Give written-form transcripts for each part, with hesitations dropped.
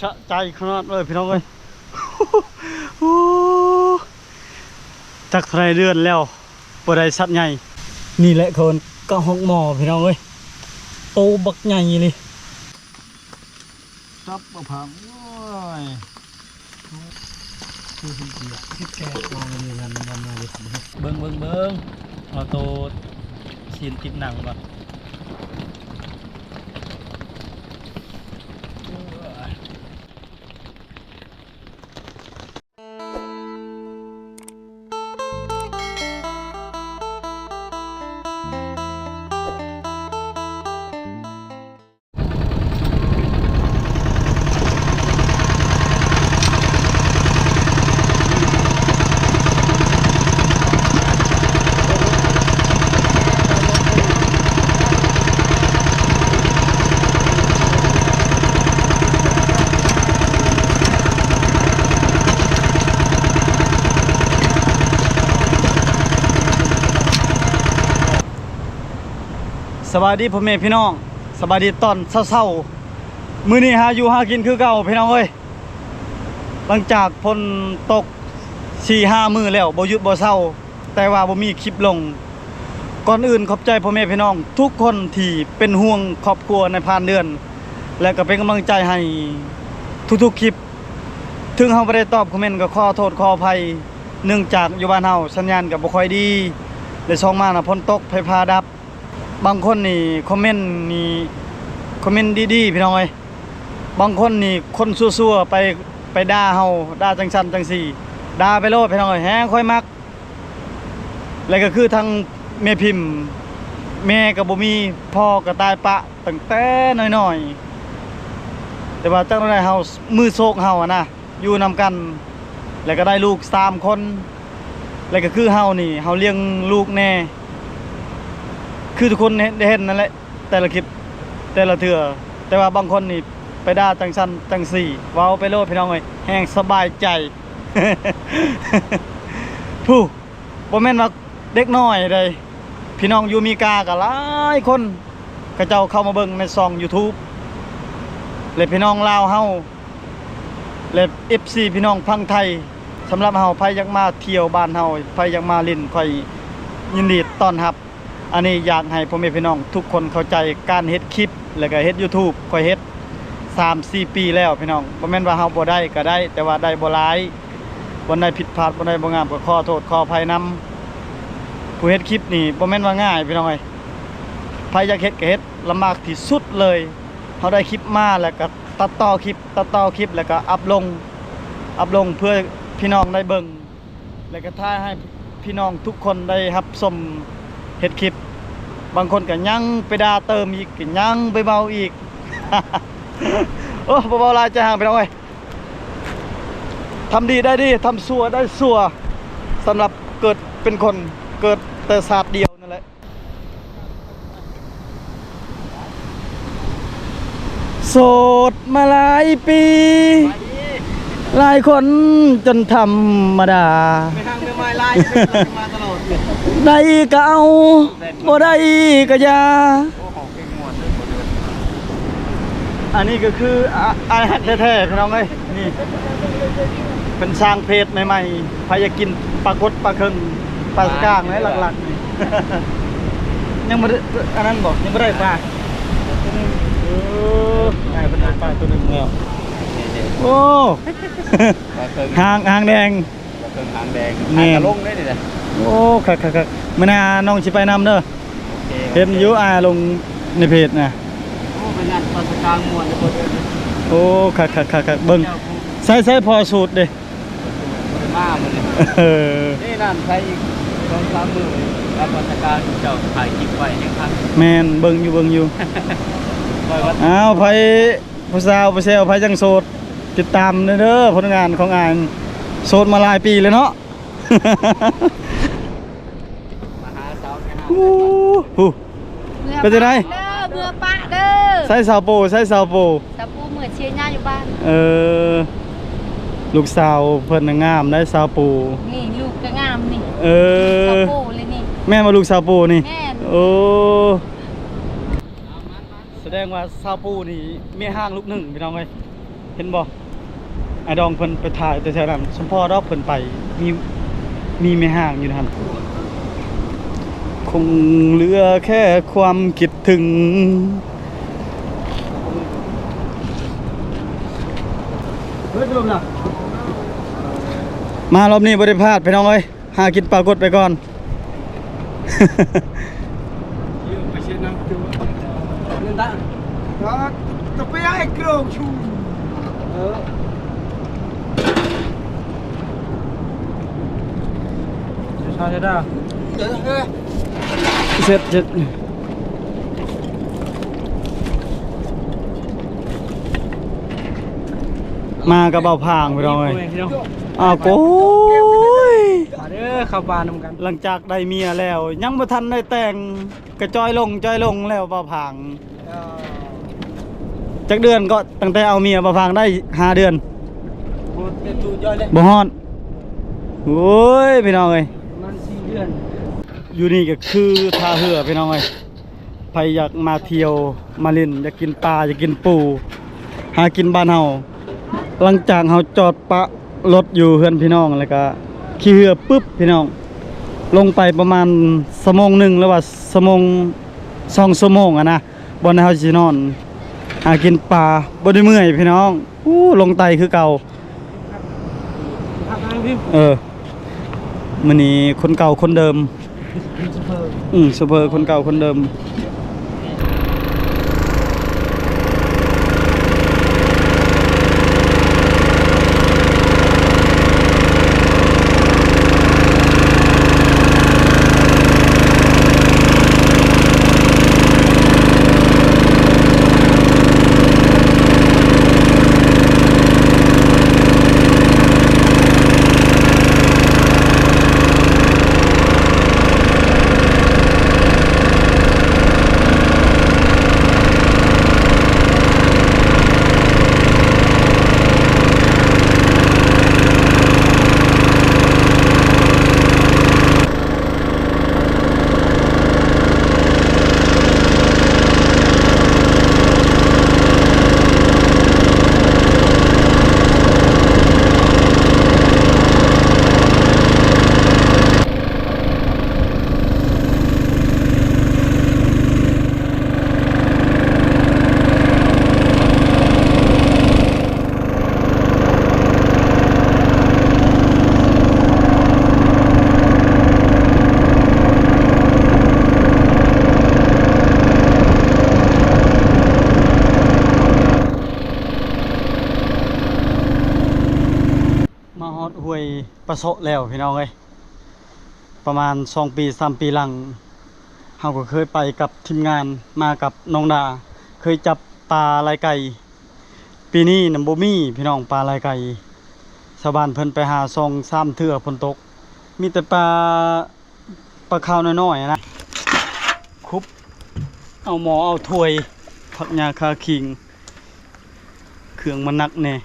สะใจขนาดเลยพี่น้องเอ้ยจักไรเดือนแล้วบ่ได้สัตว์ใหญ่นี่แหละคนก็ห้องหมอพี่น้องเอ้ยโตบักใหญ่เลยจับมาผังโอ้ยคือคนเดียวที่แกมาเรียนกันมาเลยเบิ้งเอาโตซีนติดหนังก่อนสวัสดีพ่อแม่พี่น้องสวัสดีตอนเช้าๆมื้อนี้หาอยู่หากินคือเก่าพี่น้องเอ้ยหลังจากฝนตก 4-5 มื้อแล้วบ่หยุดบ่เช้าแต่ว่าบ่มีคลิปลงก่อนอื่นขอบใจพ่อแม่พี่น้องทุกคนที่เป็นห่วงครอบครัวในผ่านเดือนและก็เป็นกำลังใจให้ทุกๆคลิปถึงเฮาบ่ได้ตอบคอมเมนต์ก็ขอโทษขออภัยเนื่องจากอยู่บ้านเฮาสัญญาณก็บ่ค่อยดีและช่องมาน่ะฝนตกไฟฟ้าดับบางคนนี่คอมเมนต์ดีๆพี่น้องเอ้ยบางคนนี่คนซั่วๆไปด่าเฮาด่าจังซั่นจังซี่ด่าไปโลดพี่น้องเอ้ยแฮงค่อยมักแล้วก็คือทางแม่พิมพ์แม่ก็บ่มีพ่อก็ตายปะตั้งแต่น้อยๆแต่ว่าจังได๋เฮามือโชคเฮาอะนะอยู่นำกันแล้วก็ได้ลูก3คนแล้วก็คือเฮานี่เฮาเลี้ยงลูกแน่คือทุกคนได้เห็นนั่นแหละแต่ละคลิปแต่ละเถื่อแต่ว่าบางคนนี่ไปด่าจังซั่นจังซี่เว้าไปโลดพี่น้องเอ้ยแฮงสบายใจ ผู้บ่แม่นว่าเด็กน้อยใดพี่น้องอยู่อเมริกาก็หลายคนเขาเจ้าเข้ามาเบิ่งในช่อง YouTube และพี่น้องลาวเฮาและ FC พี่น้องพังไทยสำหรับเฮาไผอยากมาเที่ยวบ้านเฮาไผอยากมาเล่นค่อยยินดีต้อนรับอันนี้อยากให้พ่อแม่พี่น้องทุกคนเข้าใจการเฮ็ดคลิปแล้วก็เฮ็ด YouTube ค่อยเฮ็ด 3-4 ปีแล้วพี่น้องบ่แม่นว่าเฮาบ่ได้ก็ได้แต่ว่าได้บ่หลายบ่ได้ผิดพลาดบ่ได้บ่งามก็ขอโทษขออภัยนำผู้เฮ็ดคลิปนี่บ่แม่นว่าง่ายพี่น้องเอ้ยใครอยากเฮ็ดก็เฮ็ดลำบากที่สุดเลยเฮาได้คลิปมาแล้วก็ตัดต่อคลิปแล้วก็อัพลงเพื่อพี่น้องได้เบิ่งแล้วก็ถ่ายให้พี่น้องทุกคนได้รับชมเฮ็ดคลิปบางคนก็ยังไปด่าเติมอีกก็ยังไปเบาอีก โอ้เบาๆลายใจห่างไปน้องเอ้ยทำดีได้ดีทำชั่วได้ชั่วสำหรับเกิดเป็นคนเกิดแต่ศาสตร์เดียวนั่นแหละโสดมาหลายปีหลายคนจนธรรมดาไม่ห่างไม่ไล่มาตลอดได้ก็เอาบ่ได้ก็อย่าอันนี้ก็คืออาหารแท้ๆพี่น้องเอ้ยนี่เป็นสร้างเพจใหม่ๆใครอยากกินปลากดปลาเค็งปลาสก้างเลยหลักๆยังไม่ได้อันนั้นบอกยังไม่ได้ปลาได้เป็นปลาตัวหนึ่งแล้วโอ้หางแดงหางแดงหางกระลงได้ดิโอ้คักมื้อหน้าน้องสิไปนำเด้อเห็นอยู่ลงในเพจนะโอ้เป็นงานปลาสกางม่วนคนโอ้คักเบิ่งใส่พอสูตรเด้มาหมดเลยนี่นั่นใส่อีก2-3 มื้อแล้วปลาสกางเจ้าถ่ายคลิปไว้ยังคักแม่นเบิ่งอยู่อ้าวไผผู้สาวผู้แซวไผจังโสดติดตามเด้อผลงานของอ้ายโสดมาหลายปีแล้วเนาะมาหาสาวให้หาเป็นจังได๋เบื่อปะเด้อใส่สาวโปสาวโปเหมือนเชียร์ย่าอยู่บ้านลูกสาวเพิ่นงามได้สาวโปนี่ลูกก็งามนี่สาวโปเลยนี่แม่มาลูกสาวโปนี่แม่โอ้แสดงว่าสาวโปนี่มีห้างลูกหนึ่งพี่น้องเอ้ย ห็นบ่ไอ้ดองเพิ่นไปถ่ายแต่แถวนั้นสมพอดอกเพิ่นไปมีแม่ห้างอยู่นั่นคงเหลือแค่ความคิดถึงเฮ้ยลมน่ะมารอบนี้บ่ได้พลาดพี่น้องเอ้ยหากินปลากดไปก่อน ไปเชียร์น้ำตัวเล่นได้ Tapi ai kerong chu. ชาได้ เสร็จเสร็จมากับเบาพางพี่น้องเอ้ยอ้าวโก้ย มาเด้อเข้าบ้านนำกัน หลังจากได้เมียแล้ว ยังบ่ทันได้แต่งกระจอยลงแล้วเบาพางจักเดือนก็ตั้งแต่เอาเมียเบาพางได้5 เดือน โคตรเต็มตู้ย่อยเลย บ่ฮอดโอ้ยพี่น้องเอ้ย มัน4 เดือน อยู่นี่ก็คือท่าเรือพี่น้องเอ้ยใครอยากมาเที่ยวมาเล่นอยากกินปลาอยากกินปูหากินบ้านเฮาหลังจากเฮาจอดปะรถอยู่เฮือนพี่น้องแล้วก็ขี่เรือปึ๊บพี่น้องลงไปประมาณ1 โมงหรือว่า2 โมงอะนะบ่ได้เฮาสินอนหากินปลาบ่ได้เมื่อยพี่น้องลงไตคือเก่า พักนั่งพิมพ์ มื้อนี้คนเก่าคนเดิมซูเปอร์คนเก่าคนเดิมมาฮอดห้วยประโสะแล้วพี่น้องเอ้ยประมาณ2 ปี3 ปีหลังเฮาก็เคยไปกับทีมงานมากับน้องดาเคยจับปลาลายไก่ปีนี้น่ะบ่มีพี่น้องปลาลายไก่ชาวบ้านเพิ่นไปหา2-3 เทื่อฝนตกมีแต่ปลาขาวน้อยๆนะคุบเอาหมอเอาถ้วยผักหญ้าคาขิงเครื่องมันหนักแน่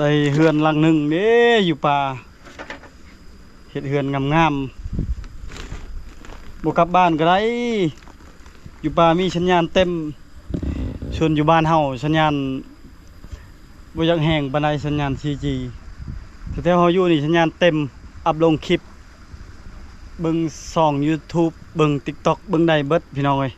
ได้เฮือนหลังหนึ่งเด้อยู่ป่าเฮ็ดเฮือนงามๆบ่กลับบ้านก็ได้อยู่ป่ามีสัญญาณเต็มส่วนอยู่บ้านเฮาสัญญาณบ่อยากแห้งปานใดสัญญาณ 4G แต่แถวเฮาอยู่นี่สัญญาณเต็มอัพลงคลิปเบิ่งช่อง YouTube เบิ่ง TikTok เบิ่งได้เบิดพี่น้องเอ้ย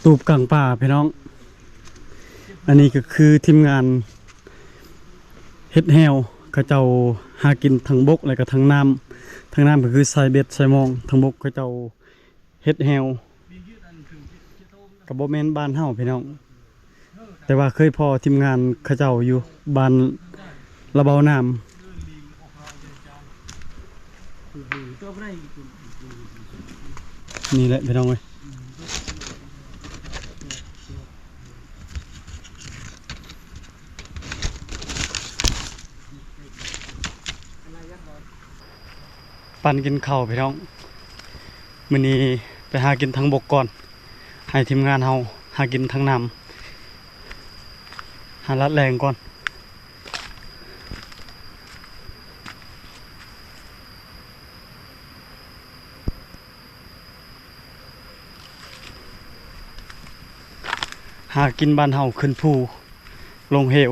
ตูบกลางป่าพี่น้องอันนี้ก็คือทีมงานเฮ็ดแฮวเขาเจ้าหากินทั้งบกและก็ทั้งน้ำก็คือใส่เบ็ดใส่มองทั้งบกเขาเจ้าเฮ็ดแฮวกับบ่แม่นบ้านเฮาพี่น้องแต่ว่าเคยพอทีมงานเขาเจ้าอยู่บ้านระเบาน้ำนี่แหละพี่น้องเอ้ยปั่นกินข้าวพี่น้องมื้อนี้ไปหากินทั้งบกก่อนให้ทีมงานเฮาหากินทั้งน้ำห ารัดแรงก่อนหากินบ้านเฮาขึ้นภูลงเหว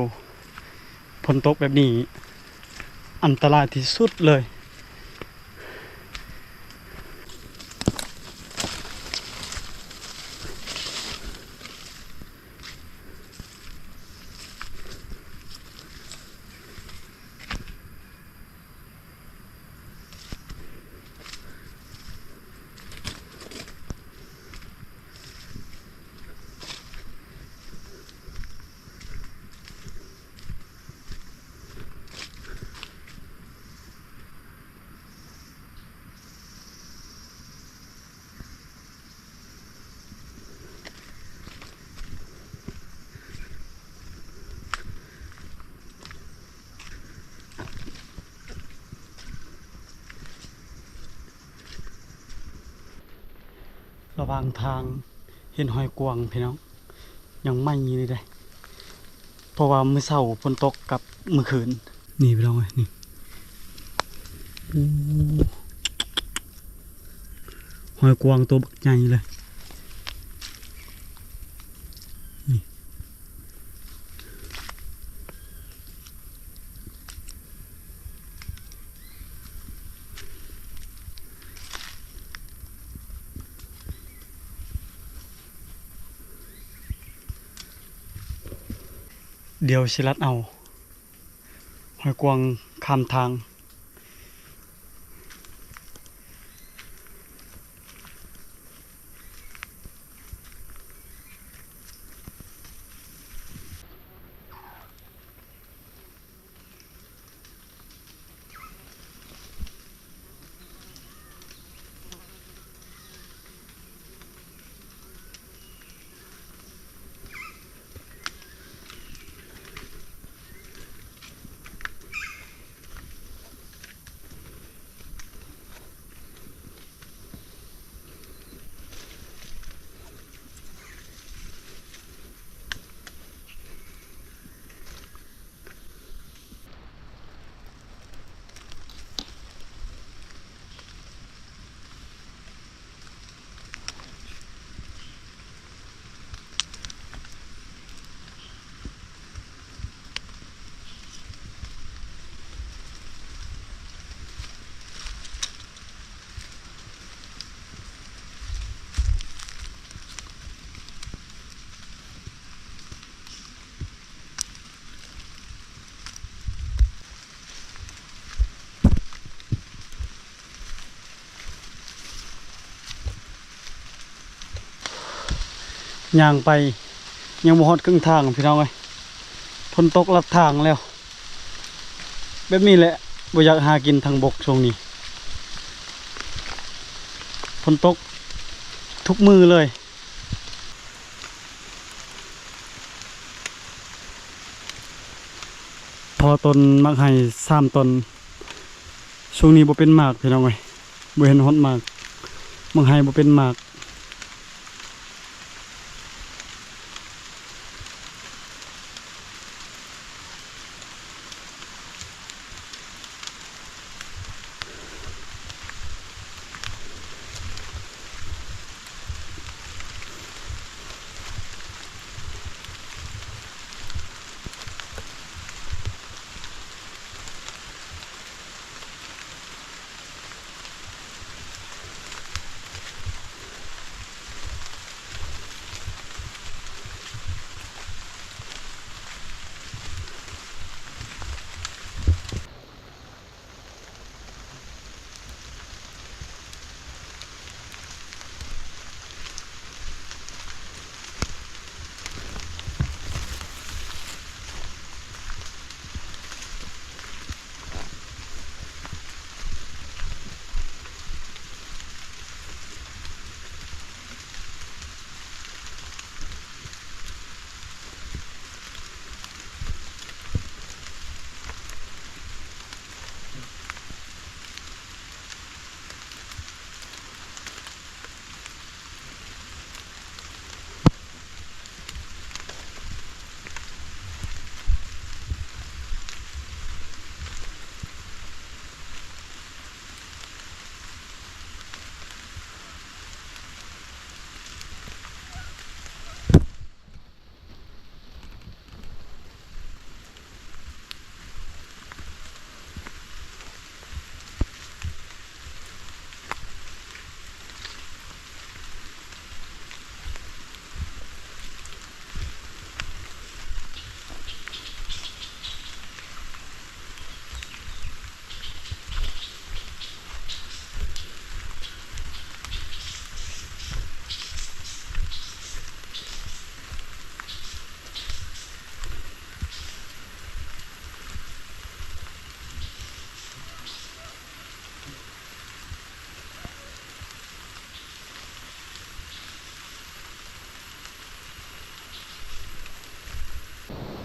ฝนตกแบบนี้อันตรายที่สุดเลยระหว่างทางเห็นหอยกวางพี่น้องยังไม่มีเลยได้เพราะว่ามื้อเช้าฝนตกกับมื้อคืนนี่พี่น้องเอ้ยนี่หอยกวางตัวบักใหญ่เลยนี่เดี๋ยวสิลัดเอาหอยกวางข้ามทางย่างไปยังบ่ฮอดครึ่งทางพี่น้องเอ้ยฝนตกลัดทางแล้วแบบนี้แหละบ่อยากหากินทางบกช่วงนี้ฝนตกทุกมือเลยพอต้นมักให้3ต้นช่วงนี้บ่เป็นหมากพี่น้องเอ้ยบ่เห็นฮอดหมากมักให้บ่เป็นหมาก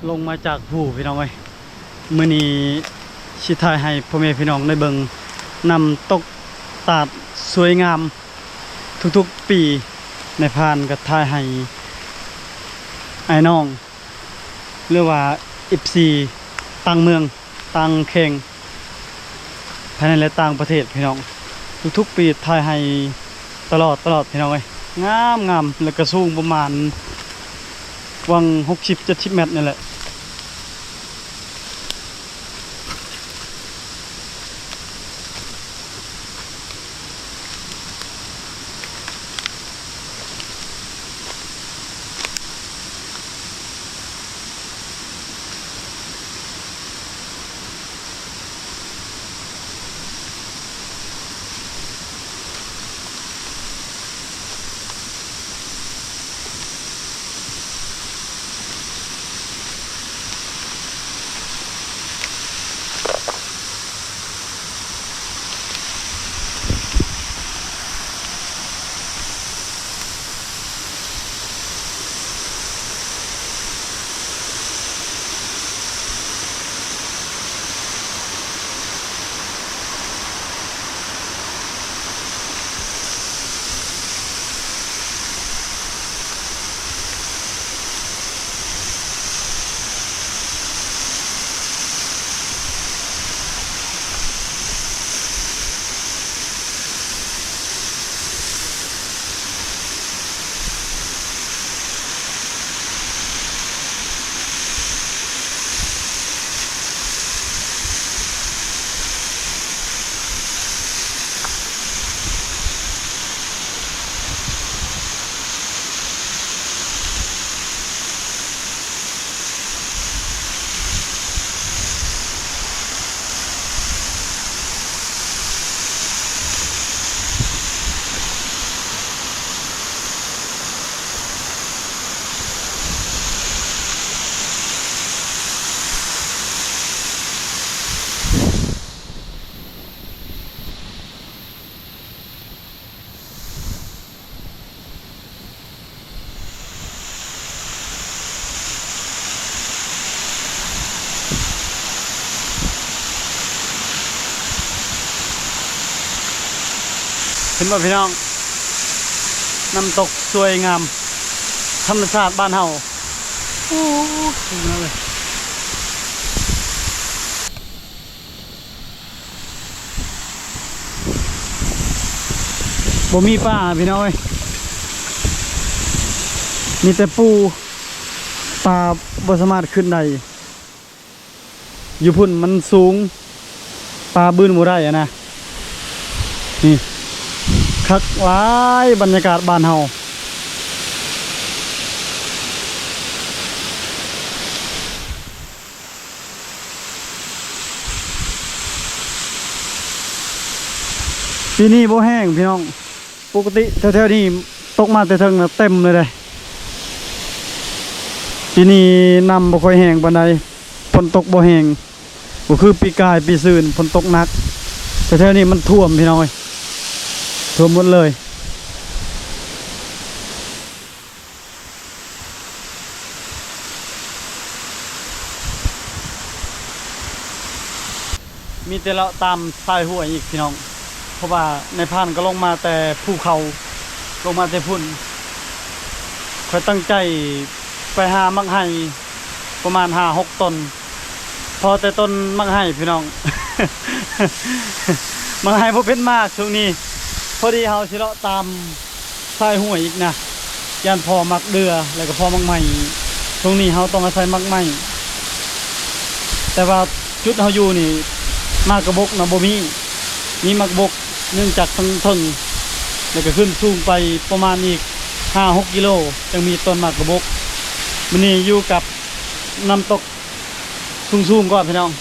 ลงมาจากผู้พี่น้องเอ้ยมื้อนี้สิถ่ายให้พ่อแม่พี่น้องได้เบิ่งน้ำตกตาดสวยงามทุกๆปีในพานก็ถ่ายให้ไอ้น้องหรือว่า FC ต่างเมืองต่างแข่งภายในและต่างประเทศพี่น้องทุกๆปีถ่ายให้ตลอดพี่น้องเอ้ยงามแล้วก็สูงประมาณวัง60-70 เมตรนี่แหละเห็นบ่พี่น้องน้ำตกสวยงามธรรมชาติบ้านเฮาโอ้สวยมากเลยบ่มีป่าพี่น้องเอ้ยมีแต่ปูปลาบ่สามารถขึ้นได้อยู่พุ่นมันสูงปลาบื้นบ่ได้อะนะนี่คักว้ายบรรยากาศบ้านเฮาปีนี้บ่แห้งพี่น้องปกติแถวๆนี้ตกมาแต่เทิงเต็มเลยเด้ปีนี้น้ำบ่ค่อยแห้งปานใดฝนตกบ่แห้งบ่คือปีกายปีซื่นฝนตกหนักแต่แถวนี้มันท่วมพี่น้องเอ้ยท่วมหมดเลยมีแต่เราตามสายห้วยอีกพี่น้องเพราะว่าในพานก็ลงมาแต่ภูเขาลงมาแต่พุ่นค่อยตั้งใจไปหามักไห่ประมาณ 5-6 ต้นพอแต่ต้นมักไห่พี่น้อง มักไห่บ่เป็นมากช่วงนี้พอดีเฮาสิเลาะตามสายห้วยอีกนะย่านพอมักเดือแล้วก็พอมักใหม่ช่วงนี้เฮาต้องอาศัยมักใหม่แต่ว่าจุดเฮาอยู่นี่มากกระบกนะบ่มีมักบกเนื่องจากทั้งถึงแล้วก็ขึ้นสูงไปประมาณอีก 5-6 กิโลยังมีต้นมากกระบกมื้อนี้อยู่กับน้ำตกสูงๆก่อนพี่น้อง บ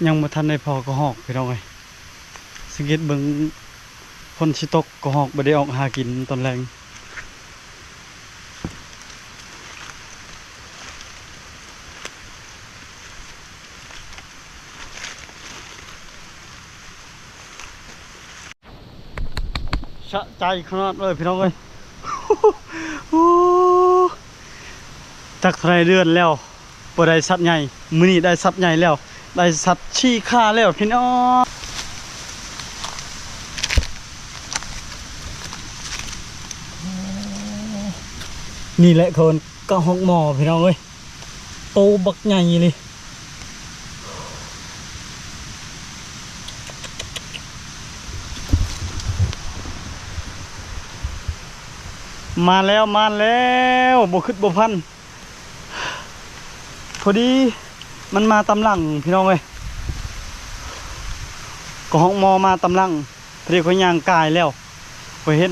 ยังบ่ทันได้พอกระหอกพี่น้องเอ้ยสังเกตเบิ่งฝนสิตกกระหอกบ่ได้ออกหากินตอนแรงสะใจขนาดเลยพี่น้องเอ้ย จักเท่าไรเดือนแล้วบ่ได้สัตว์ใหญ่มื้อนี้ได้สัตว์ใหญ่แล้วได้สัตว์ชี้ค่าแล้วพี่น้องนี่แหละคนก็ห้องหมอพี่น้องเอ้ยโตบักใหญ่เลยมาแล้วบ่คิดบ่พันพอดีมันมาตำหลังพี่น้องเอ้ยก็ห้องหมอมาตำหลังพอดีเขาย่างกายแล้วก็เห็น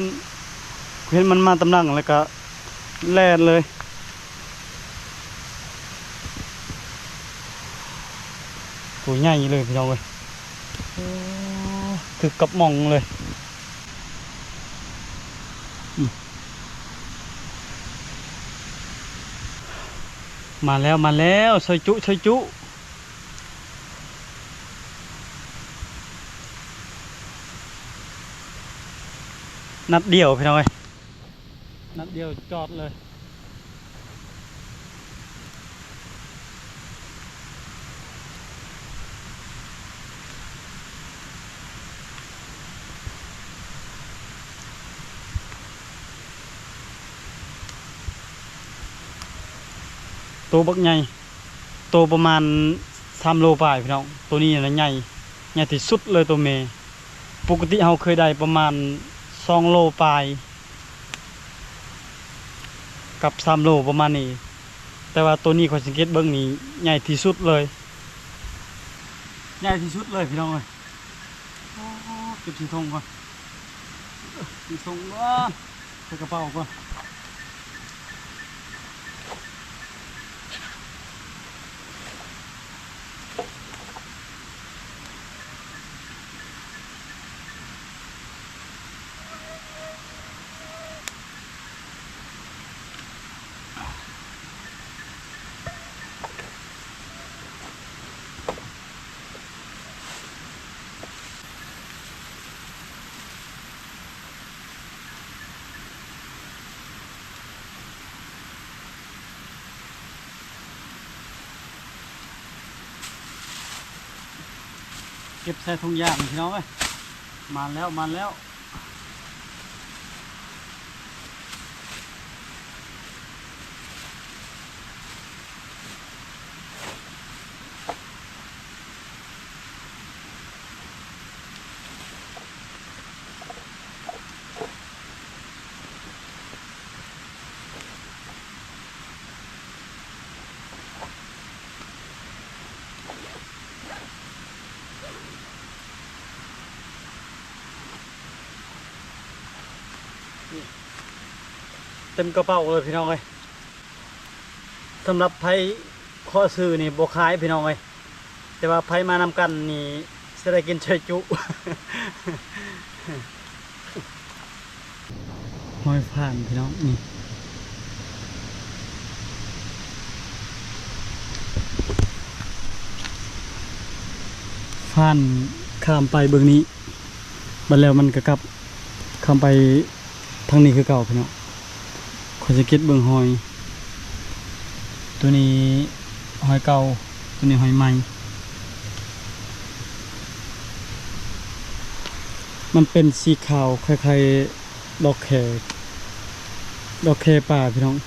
มันมาตำหลังแล้วก็แล่นเลยตัวใหญ่เลยพี่น้องเอ้ยคือกับหม่องเลยมาแล้วซอยจุนัดเดียวพี่น้องเอ้ยนัดเดียวจอดเลยตัวบักใหญ่ตัวประมาณ3 โลปลายพี่น้องตัวนี้นะใหญ่ที่สุดเลยตัวเมย์ปกติเราเคยได้ประมาณ2 โลปลายกับ3 โลประมาณนี้แต่ว่าตัวนี้ขอสังเกตเบิ่งนี่ใหญ่ที่สุดเลยพี่น้องเอ้ยเก็บสีทงก่อนสีทงก่อนใส่กระเป๋าก่อนเก็บใส่ถุงยางพี่น้องเอ้ยมาแล้วเต็มกระเป๋าเลยพี่น้องเอ้ยสำหรับไผข้อซื้อนี่บ่ขายพี่น้องเอ้ยแต่ว่าไผมานำกันนี่จะได้กินเชยจุ ห้อยผ่านพี่น้องนี่ผ่านข้ามไปเบื้องนี้บัดแล้วมันก็กลับข้ามไปทางนี้คือเก่าพี่น้องขอจะเก็ตเบื้องหอยตัวนี้หอยเก่าตัวนี้หอยใหม่มันเป็นสีขาวคล้ายๆดอกแคป่าพี่น้อง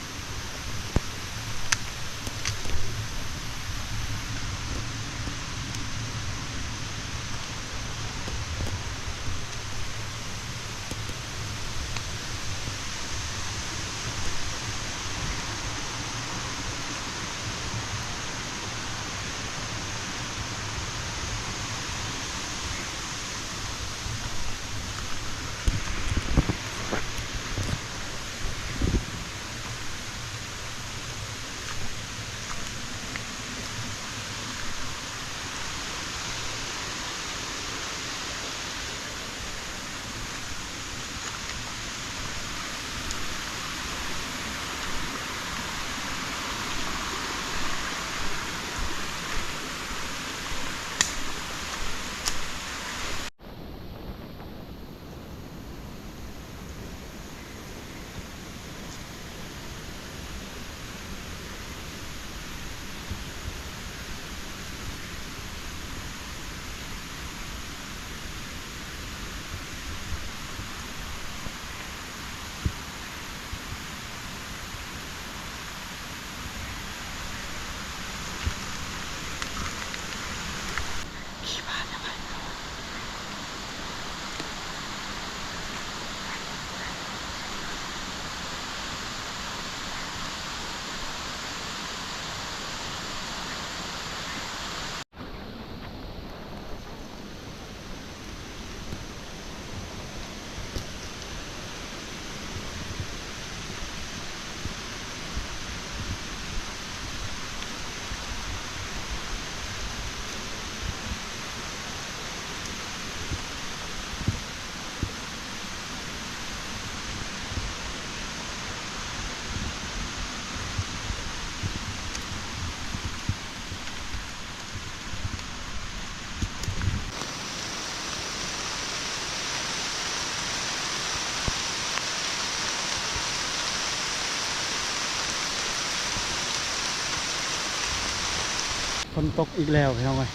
นตกอีกแล้วพี่น้องเอ้ย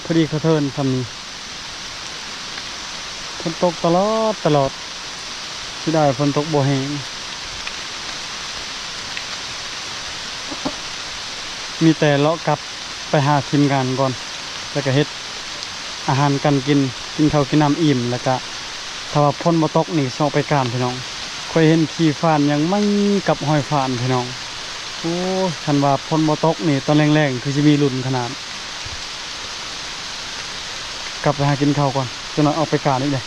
พอดีเขาเทินทำนี้ฝนตกตลอดที่ได้ฝนตกบ่แห้งมีแต่เลาะกลับไปหาทีมงานก่อนแล้วก็เฮ็ดอาหารกันกินข้าวกินน้ำอิ่มแล้วก็ถ้าว่าฝนบ่ตกนี่ส่งไปการพี่น้องค่อยเห็นขี้ฟ้านยังไม่กับหอยฟ้านพี่น้องโอ้คันว่าฝนบ่ตกนี่ตอนแรงๆคือสิมีลุ้นขนาดกลับไปหากินข้าวก่อนจนเอาไปการอีกเลย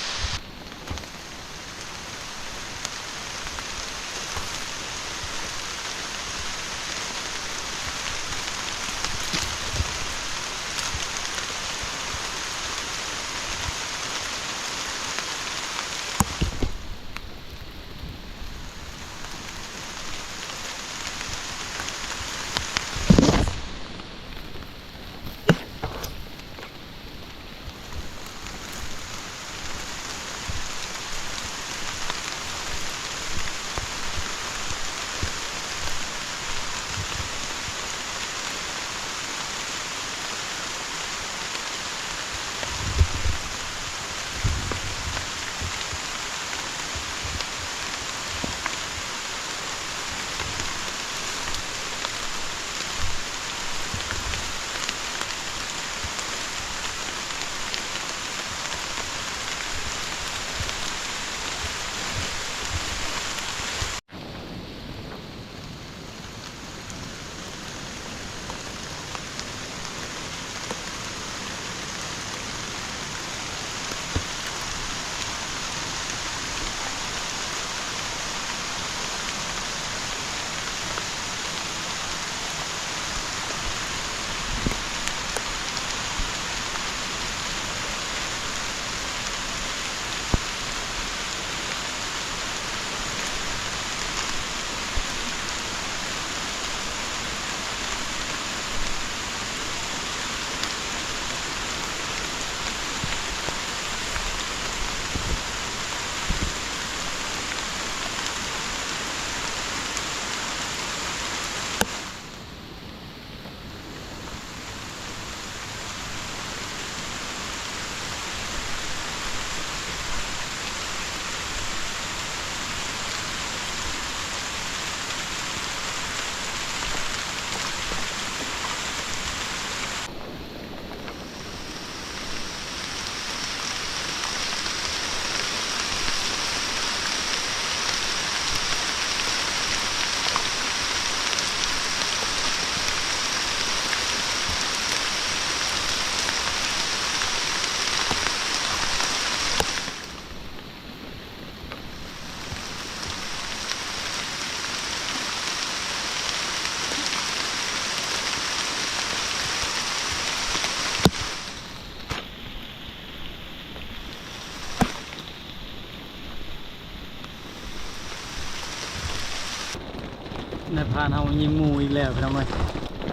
ในพานเฮายิงหมูอีกแล้วพี่น้องเอ้ย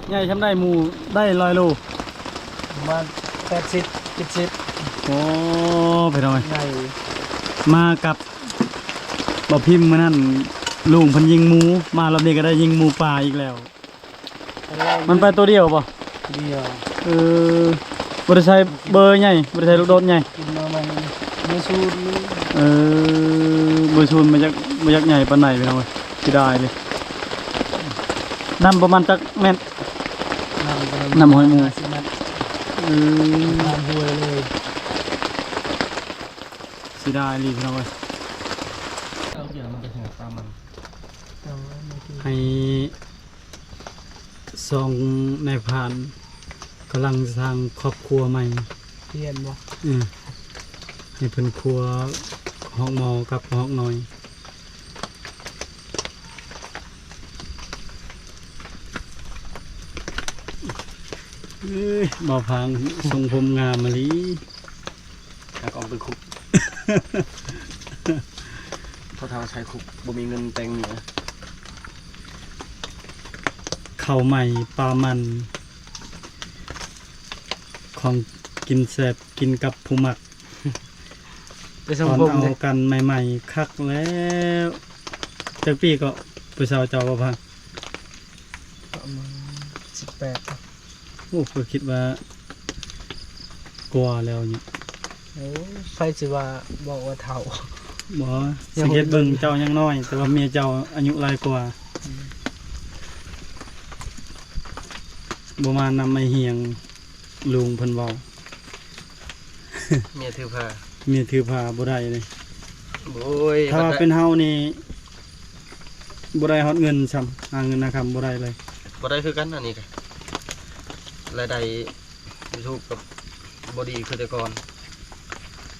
ใหญ่ทำได้หมูได้100 โล ประมาณ80 70 โอ้พี่น้องเอ้ย ใหญ่ มากับบ่พิมพ์มื้อนั้นลุงเพิ่นยิงหมูมารอบนี้ก็ได้ยิงหมูป่าอีกแล้ว มันไปตัวเดียวบ่ เดียว บ่ได้ใช้เบอร์ใหญ่บ่ได้ใช้ลูกโดดใหญ่ กินมามันมือสูด เบอร์ชูนมายักใหญ่ปานไหนพี่น้องเอ้ยสิได้เลยน้ำประมาณจักแม่น น้ำหอยหมู 50 เมตรน้ำห้วยเลย สิได้เลยพี่น้องเอ้ย เอาเดี๋ยวมันไปถึงปลามัน ให้สองนายพรานกำลังสร้างครอบครัวใหม่ เพียนบ่ ให้เพิ่นครัวห้องหมอกับห้องน้อยบ่พังทรงผมงามมะลิ แล้วก็เอาไปคุก เขาทางใช้คุกบ่มีเงินแต่งเหนือ ข้าวใหม่ปลามัน ของกินแซ่บกินกับผู้มัก ไป ต ส่ง อน ผม เอา เลย กันใหม่ๆคักแล้วจักปีก็ไปสาวเจ้าบ่พัง ประมาณ18 โอ้เพิ่นคิดว่ากลัวแล้วเนี่ย โอ้ไฟสิว่าบอกว่าเฒ่า บ่สังเกตเบิ่งเจ้ายังน้อย แต่ว่าเมียเจ้าอายุหลายกว่าบ่มานำไม้เหียงลุงเพิ่นเว้า เมียถือผ้า เมียถือผ้าบ่ได้เลย โอ้ย ถ้าว่าเป็นเฮานี่บ่ได้ฮอดเงินซ้ำหาเงินนะครับบ่ได้เลย บ่ได้คือกันอันนี้ก็รายได้ YouTube กับบ่ดีคือแต่ก่อน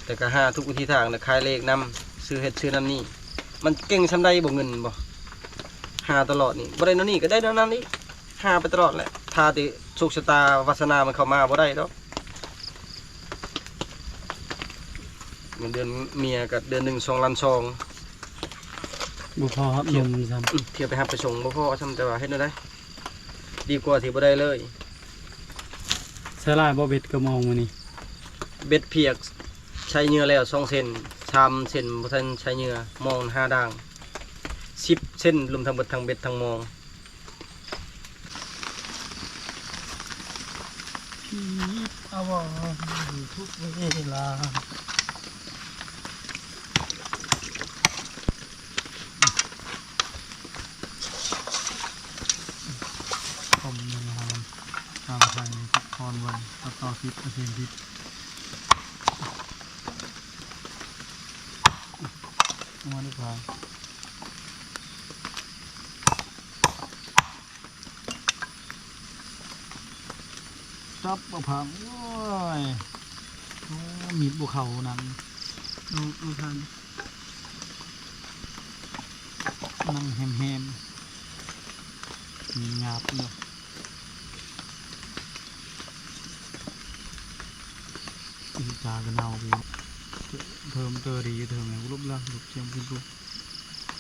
แต่ก็หาทุกวิธีทางนะขายเลขนำซื้อเฮ็ดซื้อนั่นนี่มันเก่งซำใดบ่เงินบ่หาตลอดนี่บ่ได้นั่นนี่ก็ได้นั่นนั่นนี่หาไปตลอดแหละถ้าติโชคชะตาวาสนามันเข้ามาบ่ได้ดอกเงินเดือนเมียก็เดือนหนึง2 ล้าน บ่พอครับนมซ้ำ เที่ยวไปหาไปส่งบ่พอซ้ำแต่ว่าเฮ็ดได้ดีกว่าที่บ่ได้เลย ใช้ลายบ่เบ็ดก็มองมื้อนี้ เบ็ดเพียกใช้เหยื่อแล้ว2 เซน3 เซนบ่ทันใช้เหยื่อมอง5ด่าง10 เซนรวมทั้งเบิดทั้งเบ็ดทั้งมอง เอาว่าอยู่ทุกเวลาผมนะครับตามไปพรวันต่อคลิปเสียงคลิปมาดีกว่าจับมะพร้าวโอ้ยโอ้มีดบุเขานั่นดูทันนั่งแฮมมีงาบเนาะอีจากันเอาไปเทิมเตอรีเทิมอะไรลุกละลุกเชียงขึ้นลุก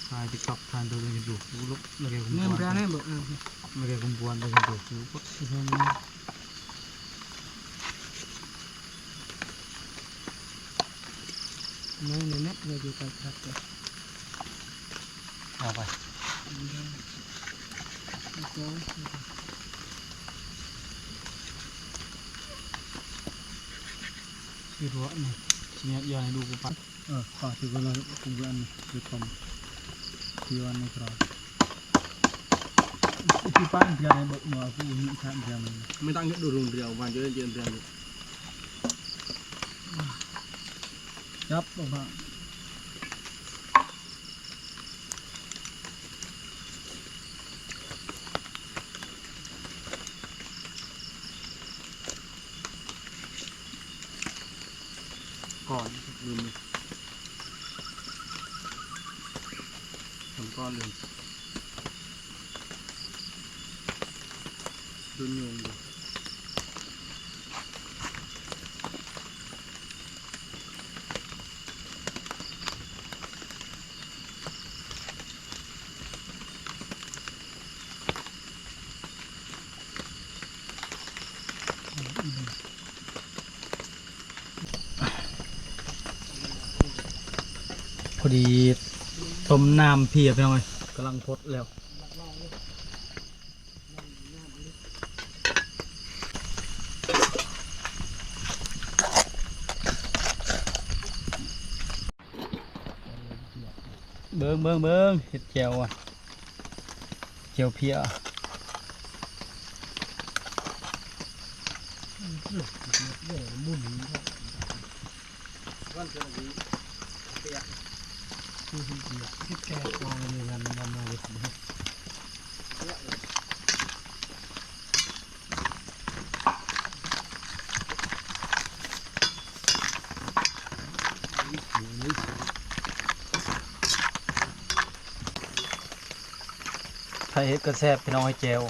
ทายติ๊กต็อกทานเตอรีลุกลุกแล้วแกคุมปวนแล้วแกคุมปวนแล้วแกลุกลุกก็เทิมน้อยเน็ตเลยอยู่กับครับเอาไปคือรั้วนี่เนี่ยยาให้ดูกูปัดขอถือกันเลยกูเบื่อนี่คือทำที่วันนี้ครับที่ป้านเพียงในบทหมอกูมีทางเพียงไม่ตั้งดูรุงเดียววันเยอะเย็นเพียงยับออกมาก่อนลืมทำก้อนลืมดุนยงอยู่พอดีต้มน้ำเพียบไปหน่อยกำลังพดแล้วเบิ้งเห็ดแจวอ่ะแจวเพียที่แกกองในงานวันมาเลยไทยเฮ็ดกระแซบพี่น้องให้แจว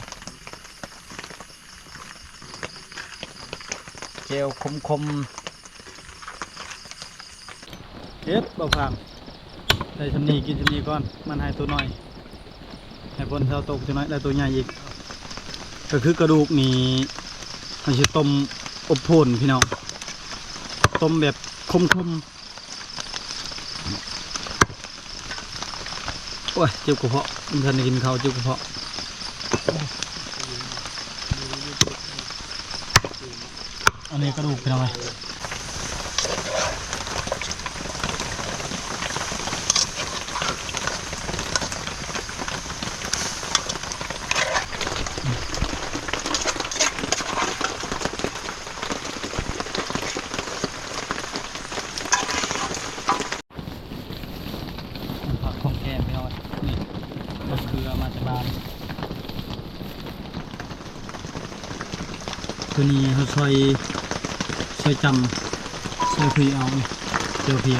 คมเฮ็ดบ่พังได้ชำนีกินชำนีก่อนมันให้ตัวน้อยให้คนเท่าตกตัวน้อยแล้วตัวใหญ่อีกก็คือกระดูกนี่มันจะต้มอบโผ่นพี่น้องต้มแบบคมโอ้ยเจ็บกระเพาะมันทันได้กินข้าวเจ็บกระเพาะ อันนี้กระดูกพี่น้องไงผักของแกมพี่น้องนี่มะเขือมาจากบ้านตัวนี้เขาซอยจำซอยคุยเอานี่เจียวเพีย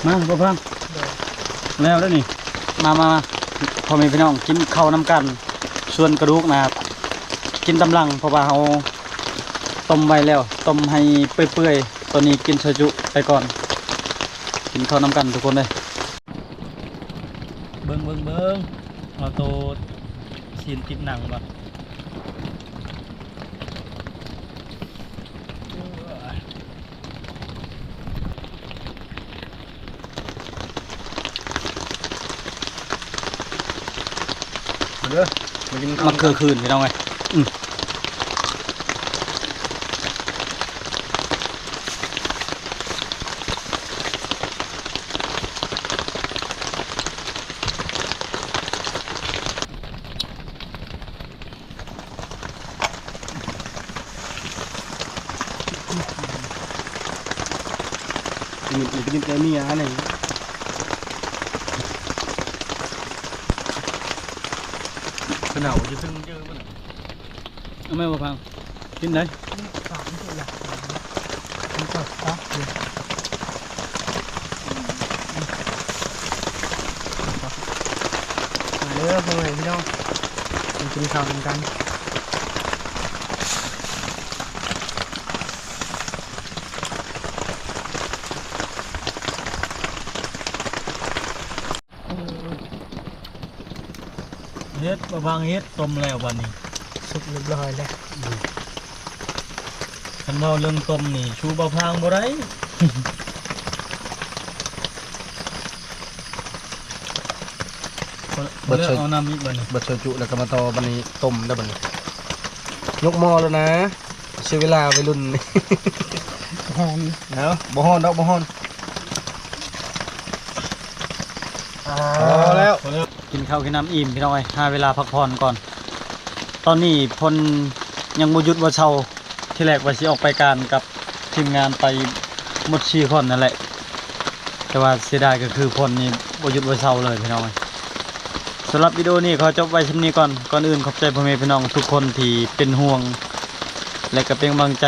มาพ่อพังแล้วนี่มาพอมีพี่น้องกินข้าวน้ำกันส่วนกระดูกนะครับกินตำลังเพราะว่าเขาต้มไว้แล้วต้มให้เปื่อยๆตัวนี้กินซอยจุไปก่อนกินข้าวน้ำกันทุกคนเลยเบิ้งเอาโตซีนติดหนังก่อนเด้อมากินข้าว มาเคือคืนพี่น้องไงกินแต่นี่อันนี้ขนาดจะซึ่งเยอะมั้ง เอาแม่มาพังกินได้ มาเด้อพ่อแม่พี่น้องกินข้าวกัน เฮ็ดมาพังเฮ็ดต้มแล้ววันนี้ สุกเรียบร้อยแล้ว คันเมาเรื่องต้มนี่ชูบะพังบ่ได้ เอาน้ำอีกบัดนี้ บัดเชจุแล้วก็มาต่อบันนี้ต้มแล้วบันนี้ยกหม้อแล้วนะใช้เวลาไปรุ่นนี่หอนเนาะบ่ฮอนดอกบ่ฮอนพอแล้ว กินข้าวกินน้ำอิ่มพี่น้องไอ้หาเวลาพักผ่อนก่อน ตอนนี้พลยังบ่หยุดบ่เช่าที่แรกว่าสิออกไปการกับทีมงานไปหมด4คนนั่นแหละแต่ว่าเสียดายก็คือพลนี่บ่หยุดบ่เช่าเลยพี่น้องเอ้ยสำหรับวิดีโอนี้ขอจบไว้ชั่นี้ก่อนอื่นขอบใจพ่อแม่พี่น้องทุกคนที่เป็นห่วง และก็เป็นกำลังใจ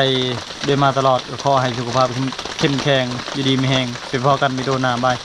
ด้วยมาตลอดก็ขอให้สุขภาพเข้มแข็งอยู่ดีมีแรงไปพอกันวิดีโอหน้าบาย